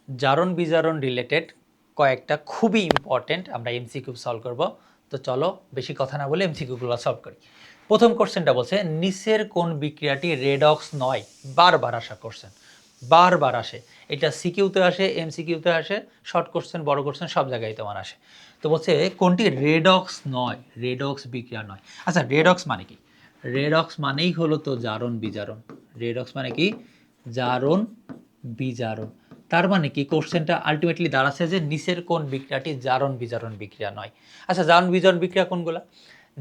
জারণ বিজারণ রিলেটেড কয়েকটা খুবই ইম্পর্টেন্ট আমরা এমসিকিউ সলভ করব। তো চলো বেশি কথা না বলে এমসিকিউগুলো সলভ করি। প্রথম কোশ্চেনটা বলছে নিচের কোন বিক্রিয়াটি রেডক্স নয়? বারবার আসা কোশ্চেন, বারবার আসে। এটা সিকিউতে আসে, এমসিকিউতে আসে, শর্ট কোশ্চেন, বড় কোশ্চেন, সব জায়গায় তোমার আসে। তো বলছে কোনটি রেডক্স নয়, রেডক্স বিক্রিয়া নয়। আচ্ছা রেডক্স মানে কি? রেডক্স মানেই হলো তো জারণ বিজারণ। রেডক্স মানে কি? জারণ বিজারণ। তার মানে কি কোশ্চেনটা আলটিমেটলি দাঁড়াচ্ছে যে নিচের কোন বিক্রিয়াটি জারণ বিজারণ বিক্রিয়া নয়। আচ্ছা জারণ বিজারণ বিক্রিয়া কোনগুলা?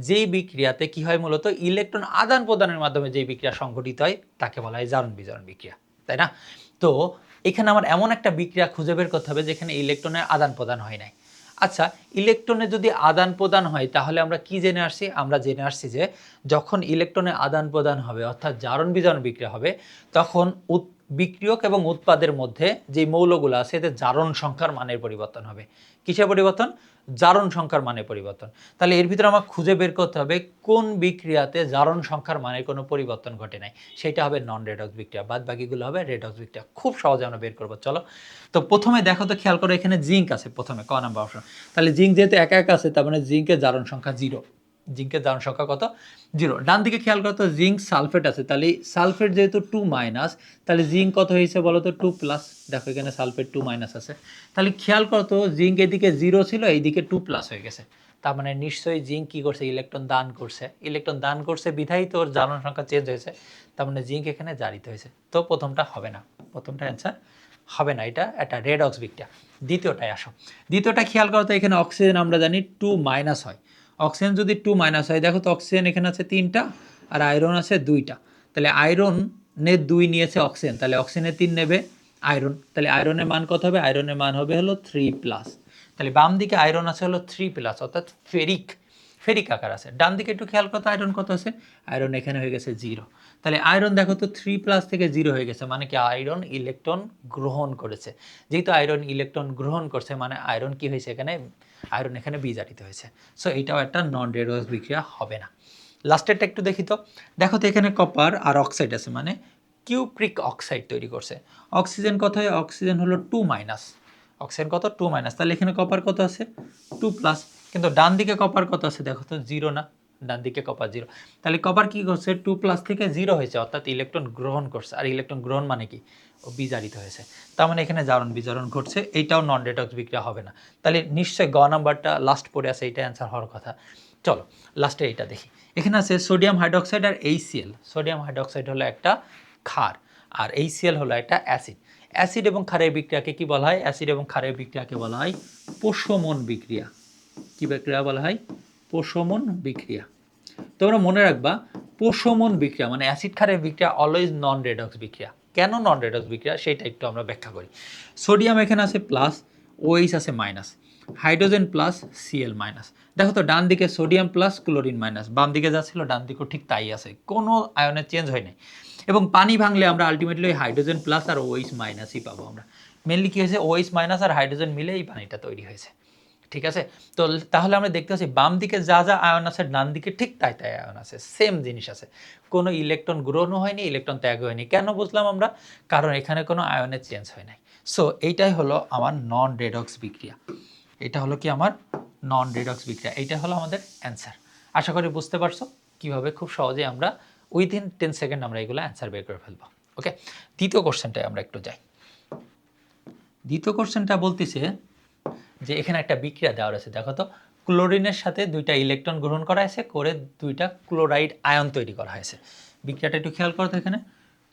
যেই বিক্রিয়াতে কি হয় মূলত ইলেকট্রন আদান প্রদানের মাধ্যমে যেই বিক্রিয়া সংঘটিত হয় তাকে বলা হয় জারণ বিজারণ বিক্রিয়া, তাই না? তো এখানে আমার এমন একটা বিক্রিয়া খুঁজে বের করতে হবে যেখানে ইলেকট্রনের আদান প্রদান হয় নাই। আচ্ছা ইলেকট্রনের যদি আদান প্রদান হয় তাহলে আমরা কি জেনে আসছি? আমরা জেনে আসছি যে যখন ইলেকট্রনের আদান প্রদান হবে অর্থাৎ জারণ বিজারণ বিক্রিয়া হবে তখন বিক্রিয়ক এবং উৎপাদের মধ্যে যে মৌলগুলো আছে এতে জারণ সংখ্যার মানের পরিবর্তন হবে। কিসের পরিবর্তন? জারণ সংখ্যার মানের পরিবর্তন। তাহলে এর ভিতরে আমার খুঁজে বের করতে হবে কোন বিক্রিয়াতে জারণ সংখ্যার মানের কোনো পরিবর্তন ঘটে নাই, সেটা হবে নন রেডক্স বিক্রিয়া। বাদ বাকিগুলো হবে রেডক্স বিক্রিয়া। খুব সহজে আমরা বের করবো। চলো তো প্রথমে দেখো তো, খেয়াল করো এখানে জিঙ্ক আছে প্রথমে, ক নাম্বার অপশন। তাহলে জিঙ্ক যেহেতু একা একা আছে তার মানে জিঙ্কের জারণ সংখ্যা 0। জিঙ্কের জারণ সংখ্যা কত? 0। ডান দিকে খেয়াল করো তো, জিঙ্ক সালফেট আছে, তাহলে সালফেট যেহেতু 2 তাহলে জিঙ্ক কত হয়েছে বলো তো? 2+। দেখো এখানে সালফেট 2 আছে, তাহলে খেয়াল করো তো জিঙ্ক এদিকে 0 ছিল, এইদিকে 2+ হয়ে গেছে। তার মানে নিশ্চয়ই জিঙ্ক কি করছে? ইলেকট্রন দান করছে। ইলেকট্রন দান করছে বিধায়ী তোর জারণ সংখ্যা চেঞ্জ হয়েছে, তার মানে জিঙ্ক এখানে জারিত হয়েছে। তো প্রথমটা হবে না, প্রথমটা অ্যান্সার হবে না, এটা একটা রেডক্স বিক্রিয়া। দ্বিতীয়টায় আসো। দ্বিতীয়টা খেয়াল করো তো, এখানে অক্সিজেন আমরা জানি 2- হয়। অক্সিজেন যদি 2- হয়, দেখো তো অক্সিজেন এখানে আছে 3টা আর আয়রন আছে 2টা। তাহলে আয়রনের 2 নিয়েছে অক্সিজেন, তাহলে অক্সিজেনের 3 নেবে আয়রন। তাহলে আয়রনের মান কত হবে? আয়রনের মান হবে হলো 3+। তাহলে বাম দিকে আয়রন আছে হলো 3+, অর্থাৎ ফেরিক, ফেরিক আকার আছে। ডান দিকে একটু খেয়াল করতো আয়রন কত আছে? আয়রন এখানে হয়ে গেছে 0। তাহলে আয়রন দেখো তো 3+ থেকে 0 হয়ে গেছে, মানে কি আয়রন ইলেকট্রন গ্রহণ করেছে। যেহেতু আয়রন ইলেকট্রন গ্রহণ করছে মানে আয়রন কি হয়েছে এখানে? আয়রন এখানে বিজারিত হয়েছে। সো এটাও একটা নন রেডক্স বিক্রিয়া হবে না। লাস্টেরটা একটু দেখি তো। দেখো তো এখানে কপার আর অক্সাইড আছে, মানে কিউপ্রিক অক্সাইড তৈরি করছে। অক্সিজেন কত হয়? অক্সিজেন হলো 2-। অক্সিজেন কত? 2-। তাহলে এখানে কপার কত আছে? 2+। কিন্তু ডান দিকে কপার কত আছে দেখো তো? 0 না? ডান দিকে কপার 0। তাহলে কপার কি করছে? 2+ থেকে 0 হয়েছে, অর্থাৎ ইলেকট্রন গ্রহণ করছে। আর ইলেকট্রন গ্রহণ মানে কি? ও বিজারিত হয়েছে। তার মানে এখানে জারণ বিজারণ ঘটছে, এইটাও নন রেডক্স বিক্রিয়া হবে না। তাহলে নিশ্চয়ই গ নাম্বারটা লাস্ট পড়ে আছে, এইটা অ্যান্সার হওয়ার কথা। চলো লাস্টে এইটা দেখি। এখানে আছে সোডিয়াম হাইড্রোক্সাইড আর HCl। সোডিয়াম হাইড্রোক্সাইড হলো একটা ক্ষার আর HCl হলো একটা অ্যাসিড। অ্যাসিড এবং ক্ষারের বিক্রিয়াকে কি বলা হয়? অ্যাসিড এবং ক্ষারের বিক্রিয়াকে বলা হয় প্রশমন বিক্রিয়া। কি বিক্রিয়া বলা হয়? প্রশমন বিক্রিয়া। তোমরা মনে রাখবা, প্রশমন বিক্রিয়া মানে অ্যাসিড ক্ষারের বিক্রিয়া অলওয়েজ নন রেডক্স বিক্রিয়া। কেন নন রেডক্স বিক্রিয়া সেটা একটু আমরা ব্যাখ্যা করি। সোডিয়াম এখানে আছে প্লাস, OH আছে মাইনাস, হাইড্রোজেন প্লাস, Cl-। দেখো তো ডান দিকে সোডিয়াম প্লাস, ক্লোরিন মাইনাস, বাম দিকে যা ছিল ডান দিকেও ঠিক তাই আছে, কোনো আয়নের চেঞ্জ হয় নাই। এবং পানি ভাঙলে আমরা আলটিমেটলি হাইড্রোজেন প্লাস আর OH মাইনাসই পাবো আমরা। মেনলি কী হয়েছে? OH মাইনাস আর হাইড্রোজেন মিলে এই পানিটা তৈরি হয়েছে। ঠিক আছে? তো তাহলে আমরা দেখতে পাচ্ছি বাম দিকে যা যা আয়ন আছে ডান দিকে ঠিক তাই তাই আয়ন আছে, সেম জিনিস আছে। কোনো ইলেকট্রন গ্রহণও হয়নি, ইলেকট্রন ত্যাগ হয়নি। কেন বুঝলাম আমরা? কারণ এখানে কোনো আয়নের চেঞ্জ হয় নাই। সো এইটাই হলো আমার নন রেডক্স বিক্রিয়া। এটা হলো কি আমার নন রেডক্স বিক্রিয়া। এইটা হলো আমাদের অ্যান্সার। আশা করি বুঝতে পারছো কীভাবে খুব সহজে আমরা উইদিন 10 সেকেন্ড আমরা এগুলো অ্যান্সার বের করে ফেলবো। ওকে, দ্বিতীয় কোশ্চেনটায় আমরা একটু যাই। দ্বিতীয় কোশ্চেনটা বলতেছে যে এখানে একটা বিক্রিয়া দেওয়া রয়েছে, দেখো তো ক্লোরিনের সাথে 2টা ইলেকট্রন গ্রহণ করা হয়েছে, করে 2টা ক্লোরাইড আয়ন তৈরি করা হয়েছে। বিক্রিয়াটা একটু খেয়াল করো তো, এখানে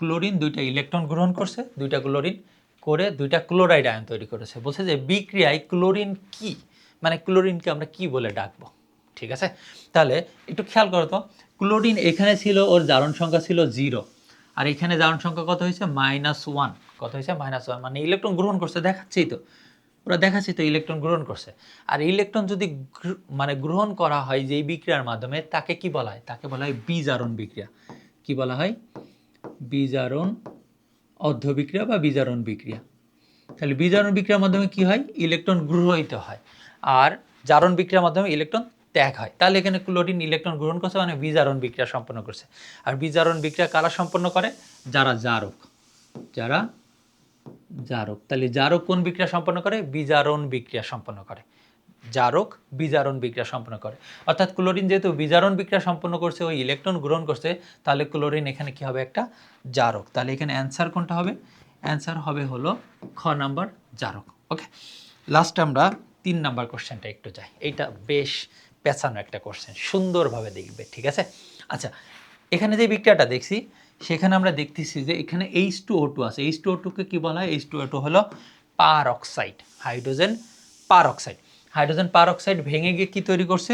ক্লোরিন 2টা ইলেকট্রন গ্রহণ করছে, 2টা ক্লোরিন করে 2টা ক্লোরাইড আয়ন তৈরি করেছে। বলছে যে বিক্রিয়ায় ক্লোরিন কি, মানে ক্লোরিনকে আমরা কি বলে ডাকবো। ঠিক আছে, তাহলে একটু খেয়াল করো তো, ক্লোরিন এখানে ছিল, ওর জারণ সংখ্যা ছিল 0, আর এখানে জারণ সংখ্যা কত হয়েছে? -1। কত হয়েছে? -1, মানে ইলেকট্রন গ্রহণ করছে, দেখাচ্ছেই তো, ওরা দেখাচ্ছি তো ইলেকট্রন গ্রহণ করছে। আর ইলেকট্রন যদি মানে গ্রহণ করা হয় যেই বিক্রিয়ার মাধ্যমে, তাকে কি বলা হয়? তাকে বলা হয় বিজারণ বিক্রিয়া। কি বলা হয়? বিজারণ অর্ধ বিক্রিয়া বা বিজারণ বিক্রিয়া। তাহলে বিজারণ বিক্রিয়ার মাধ্যমে কি হয়? ইলেকট্রন গ্রহিত হয়, আর জারণ বিক্রিয়ার মাধ্যমে ইলেকট্রন ত্যাগ হয়। তাহলে এখানে ক্লোরিন ইলেকট্রন গ্রহণ করছে মানে বিজারণ বিক্রিয়া সম্পন্ন করছে। আর বিজারণ বিক্রিয়া কারা সম্পন্ন করে? যারা জারক, যারা জারক। তাহলে জারক কোন বিক্রিয়া সম্পন্ন করে? বিজারণ বিক্রিয়া সম্পন্ন করে। জারক বিজারণ বিক্রিয়া সম্পন্ন করে। অর্থাৎ ক্লোরিন যেহেতু বিজারণ বিক্রিয়া সম্পন্ন করছে, ওই ইলেকট্রন গ্রহণ করছে, তাহলে ক্লোরিন এখানে কি হবে? একটা জারক। তাহলে এখানে অ্যান্সার কোনটা হবে? অ্যান্সার হবে হলো খ নাম্বার, জারক। ওকে, লাস্ট আমরা 3 নাম্বার কোশ্চেনটা একটু যাই। এইটা বেশ পেঁচানো একটা কোশ্চেন, সুন্দরভাবে দেখবে, ঠিক আছে? আচ্ছা, এখানে যে বিক্রিয়াটা দেখছি সেখানে আমরা দেখতেছি যে এখানে H2O2 আছে। H2O2কে কি বলা হয়? H2O2 হলো পার অক্সাইড, হাইড্রোজেন পার অক্সাইড। হাইড্রোজেন পার অক্সাইড ভেঙে গিয়ে কি তৈরি করছে?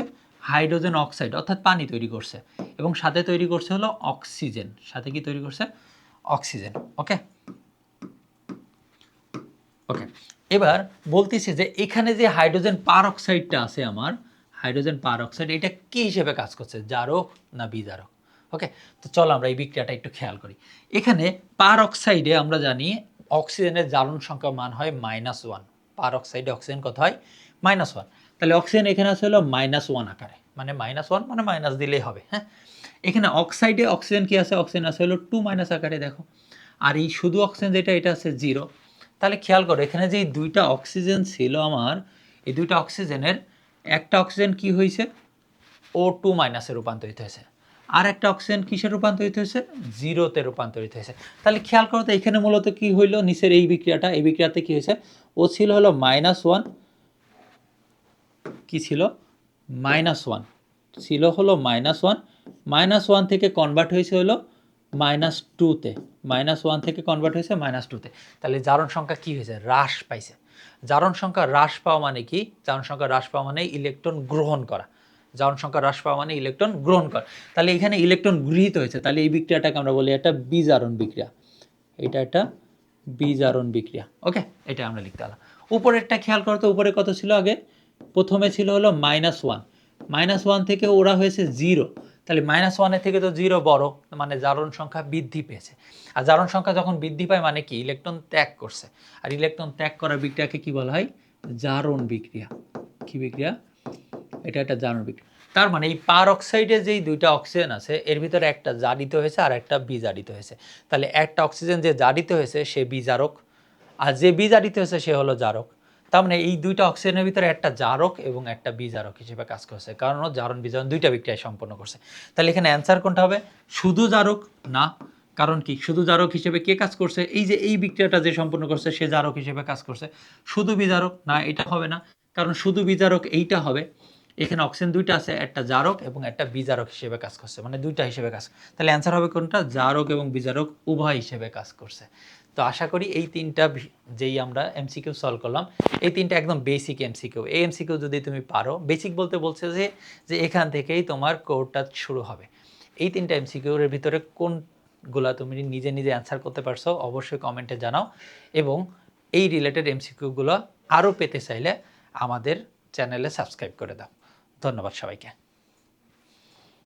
হাইড্রোজেন অক্সাইড অর্থাৎ পানি তৈরি করছে, এবং সাথে তৈরি করছে হলো অক্সিজেন। সাথে কি তৈরি করছে? অক্সিজেন। ওকে ওকে, এবার বলতেছি যে এখানে যে হাইড্রোজেন পার অক্সাইডটা আছে আমার, হাইড্রোজেন পার অক্সাইড, এটা কি হিসেবে কাজ করছে? জারক না বিজারক? ওকে, তো চলো আমরা এই বিক্রিয়াটা একটু খেয়াল করি। এখানে পার অক্সাইডে আমরা জানি অক্সিজেনের জারণ সংখ্যা মান হয় -1। পার অক্সাইডে অক্সিজেন কত হয়? -1। তাহলে অক্সিজেন এখানে আছে হলো -1 আকারে, মানে -1 মানে মাইনাস দিলেই হবে। হ্যাঁ, এখানে অক্সাইডে অক্সিজেন কি আছে? অক্সিজেন আছে হলো 2- আকারে, দেখো। আর এই শুধু অক্সিজেন যেটা, এটা আছে 0। তাহলে খেয়াল করো, এখানে যে দুইটা অক্সিজেন ছিল আমার, এই দুইটা অক্সিজেনের একটা অক্সিজেন কি হয়েছে? O2- রূপান্তরিত হয়েছে। আর একটা অক্সিজেন কিসে রূপান্তরিত হয়েছে? 0-তে রূপান্তরিত হয়েছে। তাহলে খেয়াল করো তো এখানে মূলত কি হইলো? নিচের এই বিক্রিয়াটা, এই বিক্রিয়াতে কি হয়েছে? ও ছিল হলো -1, কি ছিল? -1 ছিল হলো -1 থেকে কনভার্ট হয়েছে হলো -2-তে। -1 থেকে কনভার্ট হয়েছে -2-তে। তাহলে জারণ সংখ্যা কি হয়েছে? হ্রাস পাইছে। জারণ সংখ্যা হ্রাস পাওয়া মানে কি? জারণ সংখ্যা হ্রাস পাওয়া মানে ইলেকট্রন গ্রহণ করা। জারণ সংখ্যা হ্রাস পাওয়া মানে ইলেকট্রন গ্রহণ করা। তাহলে এখানে ইলেকট্রন গৃহীত হয়েছে। তাহলে এই বিক্রিয়াটাকে আমরা বলি একটা বিজারণ বিক্রিয়া। এটা একটা বিজারণ বিক্রিয়া। ওকে, এটা আমরা লিখতে পারলাম। উপরেরটা খেয়াল করো তো, উপরে কত ছিল আগে? প্রথমে ছিল হলো -1, -1 থেকে ওরা হয়েছে 0। তাহলে -1 থেকে তো 0 বড়, মানে জারণ সংখ্যা বৃদ্ধি পেয়েছে। আর জারণ সংখ্যা যখন বৃদ্ধি পায় মানে কি? ইলেকট্রন ত্যাগ করছে। আর ইলেকট্রন ত্যাগ করার বিক্রিয়াকে কি বলা হয়? জারণ বিক্রিয়া। কি বিক্রিয়া? এটা একটা জারণ বিক্রিয়া। তার মানে এই পার অক্সাইডে যেই দুইটা অক্সিজেন আছে, এর ভিতরে একটা জারিত হয়েছে আর একটা বিজারিত হয়েছে। তাহলে একটা অক্সিজেন যে জারিত হয়েছে সে বিজারক, আর যে বিজারিত হয়েছে সে হলো জারক। তার মানে এই দুইটা অক্সিজেনের ভিতরে একটা জারক এবং একটা বিজারক হিসেবে কাজ করছে, কারণ জারণ বিজারণ দুইটা বিক্রিয়া সম্পন্ন করছে। তাহলে এখানে অ্যান্সার কোনটা হবে? শুধু জারক না। কারণ কি? শুধু জারক হিসেবে কে কাজ করছে? এই যে এই বিক্রিয়াটা যে সম্পন্ন করছে সে জারক হিসেবে কাজ করছে। শুধু বিজারক না, এটা হবে না। কারণ শুধু বিজারক এইটা হবে। এখানে অক্সিজেন দুইটা আছে, একটা জারক এবং একটা বিজারক হিসেবে কাজ করছে, মানে দুইটা হিসেবে কাজ। তাহলে অ্যান্সার হবে কোনটা? জারক এবং বিজারক উভয় হিসেবে কাজ করছে। তো আশা করি এই তিনটা যেই আমরা এমসিকিউ সলভ করলাম, এই তিনটা একদম বেসিক এমসিকিউ। এই এমসিকিউ যদি তুমি পারো, বেসিক বলতে বলছে যে এখান থেকেই তোমার কোর্সটা শুরু হবে। এই তিনটা এমসিকিউর ভিতরে কোনগুলা তুমি নিজে নিজে অ্যান্সার করতে পারছো অবশ্যই কমেন্টে জানাও, এবং এই রিলেটেড এমসিকিউগুলো আরও পেতে চাইলে আমাদের চ্যানেলে সাবস্ক্রাইব করে দাও। ধন্যবাদ সবাইকে।